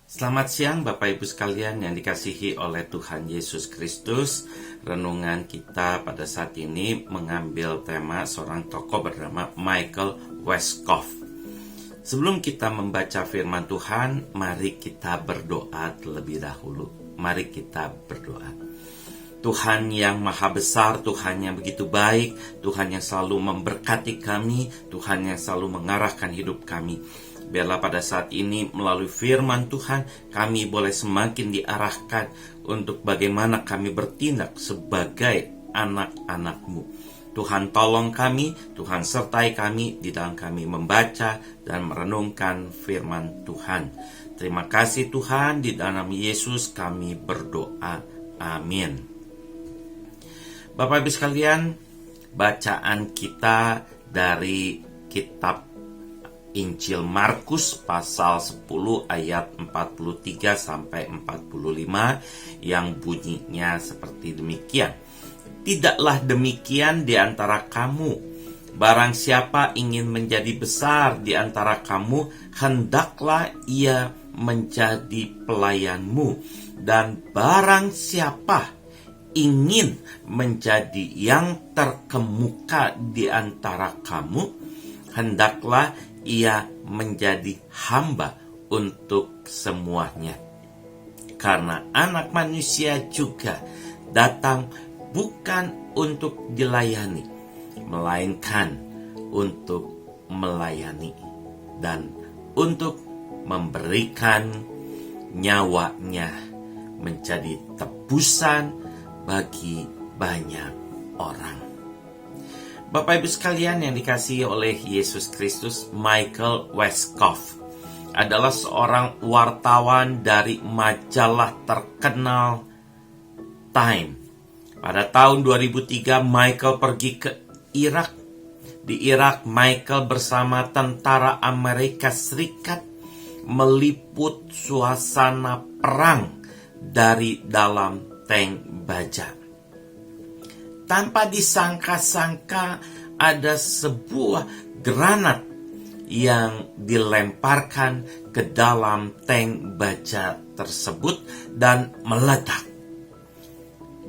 Selamat siang Bapak Ibu sekalian yang dikasihi oleh Tuhan Yesus Kristus. Renungan kita pada saat ini mengambil tema seorang tokoh bernama Michael Westcott. Sebelum kita membaca firman Tuhan, mari kita berdoa terlebih dahulu. Mari kita berdoa. Tuhan yang maha besar, Tuhan yang begitu baik, Tuhan yang selalu memberkati kami, Tuhan yang selalu mengarahkan hidup kami. Biarlah pada saat ini melalui firman Tuhan kami boleh semakin diarahkan untuk bagaimana kami bertindak sebagai anak-anak-Mu. Tuhan tolong kami, Tuhan sertai kami di dalam kami membaca dan merenungkan firman Tuhan. Terima kasih Tuhan, di dalam Yesus kami berdoa. Amin. Bapak Ibu sekalian, bacaan kita dari kitab Injil Markus pasal 10 ayat 43 sampai 45 yang bunyinya seperti demikian. Tidaklah demikian di antara kamu. Barang siapa ingin menjadi besar di antara kamu, hendaklah ia menjadi pelayanmu. Dan barang siapa ingin menjadi yang terkemuka di antara kamu, hendaklah ia menjadi hamba untuk semuanya. Karena Anak Manusia juga datang bukan untuk dilayani, melainkan untuk melayani dan untuk memberikan nyawanya menjadi tebusan bagi banyak orang. Bapak Ibu sekalian yang dikasihi oleh Yesus Kristus, Michael Westcott adalah seorang wartawan dari majalah terkenal Time. Pada tahun 2003 Michael pergi ke Irak. Di Irak Michael bersama tentara Amerika Serikat meliput suasana perang dari dalam tank baja. Tanpa disangka-sangka ada sebuah granat yang dilemparkan ke dalam tank baja tersebut dan meledak.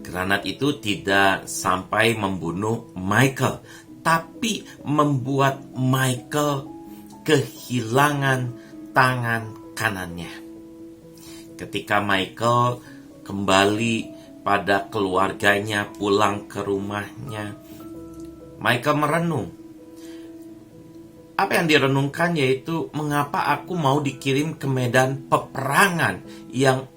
Granat itu tidak sampai membunuh Michael, tapi membuat Michael kehilangan tangan kanannya. Ketika Michael kembali pada keluarganya, pulang ke rumahnya, Michael merenung. Apa yang direnungkan yaitu, mengapa aku mau dikirim ke medan peperangan yang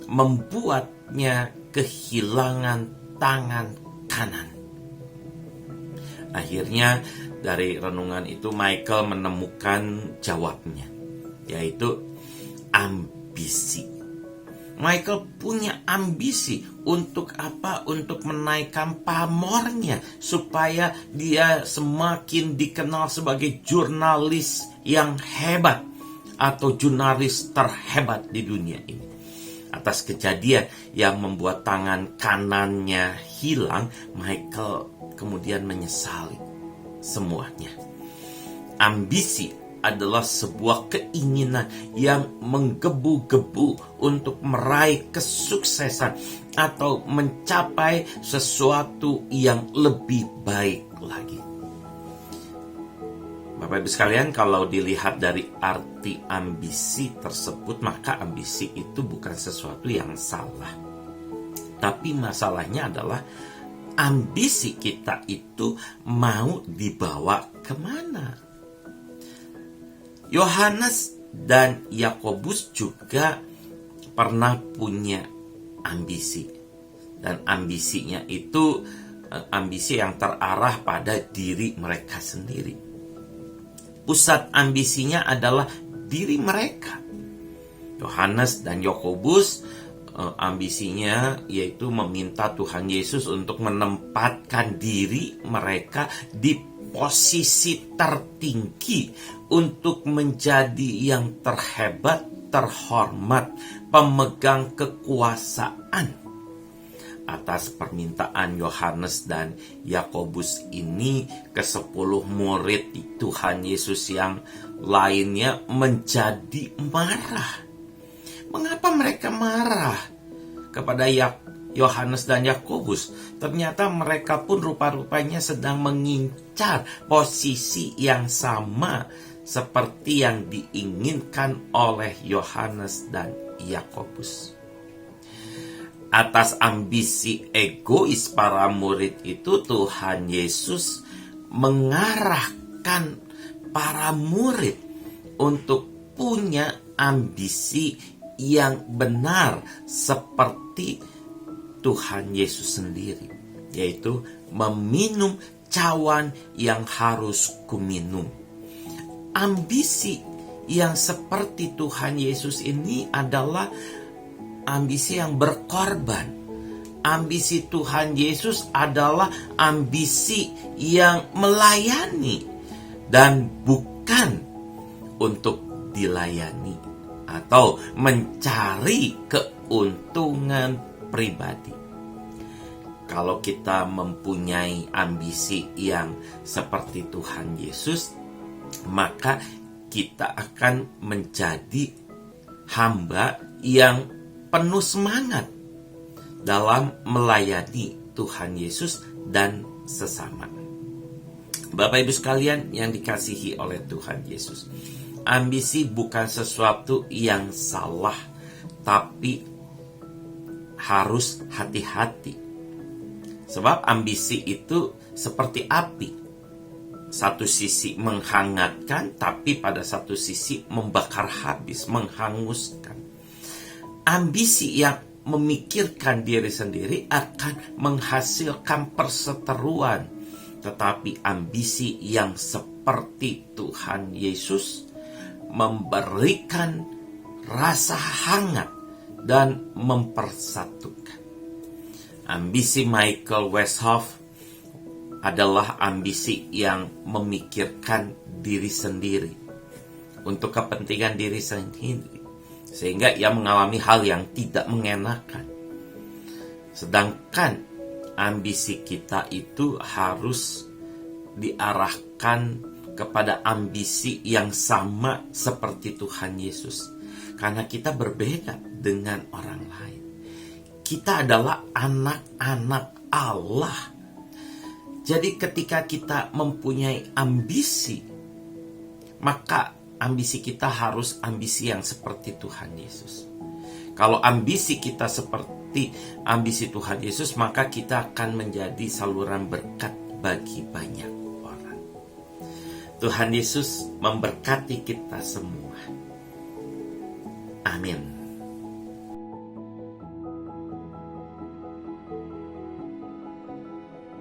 membuatnya kehilangan tangan kanan. Akhirnya dari renungan itu Michael menemukan jawabnya, yaitu ambisi. Michael punya ambisi untuk apa? Untuk menaikkan pamornya supaya dia semakin dikenal sebagai jurnalis yang hebat atau jurnalis terhebat di dunia ini. Atas kejadian yang membuat tangan kanannya hilang, Michael kemudian menyesali semuanya. Ambisi adalah sebuah keinginan yang menggebu-gebu untuk meraih kesuksesan atau mencapai sesuatu yang lebih baik lagi. Bapak Ibu sekalian, kalau dilihat dari arti ambisi tersebut, maka ambisi itu bukan sesuatu yang salah. Tapi masalahnya adalah ambisi kita itu mau dibawa kemana? Yohanes dan Yakobus juga pernah punya ambisi. Dan ambisinya itu ambisi yang terarah pada diri mereka sendiri. Pusat ambisinya adalah diri mereka. Yohanes dan Yakobus ambisinya yaitu meminta Tuhan Yesus untuk menempatkan diri mereka di posisi tertinggi untuk menjadi yang terhebat, terhormat, pemegang kekuasaan. Atas permintaan Yohanes dan Yakobus ini, ke-10 murid Tuhan Yesus yang lainnya menjadi marah. Mengapa mereka marah kepada Yohanes dan Yakobus? Ternyata mereka pun rupa-rupanya sedang mengincar posisi yang sama seperti yang diinginkan oleh Yohanes dan Yakobus. Atas ambisi egois para murid itu, Tuhan Yesus mengarahkan para murid untuk punya ambisi yang benar seperti Tuhan Yesus sendiri, yaitu meminum cawan yang harus kuminum. Ambisi yang seperti Tuhan Yesus ini adalah ambisi yang berkorban. Ambisi Tuhan Yesus adalah ambisi yang melayani dan bukan untuk dilayani atau mencari keuntungan pribadi. Kalau kita mempunyai ambisi yang seperti Tuhan Yesus, maka kita akan menjadi hamba yang penuh semangat dalam melayani Tuhan Yesus dan sesama. Bapak Ibu sekalian yang dikasihi oleh Tuhan Yesus, ambisi bukan sesuatu yang salah, tapi harus hati-hati. Sebab ambisi itu seperti api. Satu sisi menghangatkan, tapi pada satu sisi membakar habis, menghanguskan. Ambisi yang memikirkan diri sendiri akan menghasilkan perseteruan. Tetapi ambisi yang seperti Tuhan Yesus memberikan rasa hangat dan mempersatukan. Ambisi Michael Westhoff adalah ambisi yang memikirkan diri sendiri untuk kepentingan diri sendiri, sehingga ia mengalami hal yang tidak mengenakan. Sedangkan ambisi kita itu harus diarahkan kepada ambisi yang sama seperti Tuhan Yesus. Karena kita berbeda dengan orang lain. Kita adalah anak-anak Allah. Jadi ketika kita mempunyai ambisi, maka ambisi kita harus ambisi yang seperti Tuhan Yesus. Kalau ambisi kita seperti ambisi Tuhan Yesus, maka kita akan menjadi saluran berkat bagi banyak orang. Tuhan Yesus memberkati kita semua. Amin.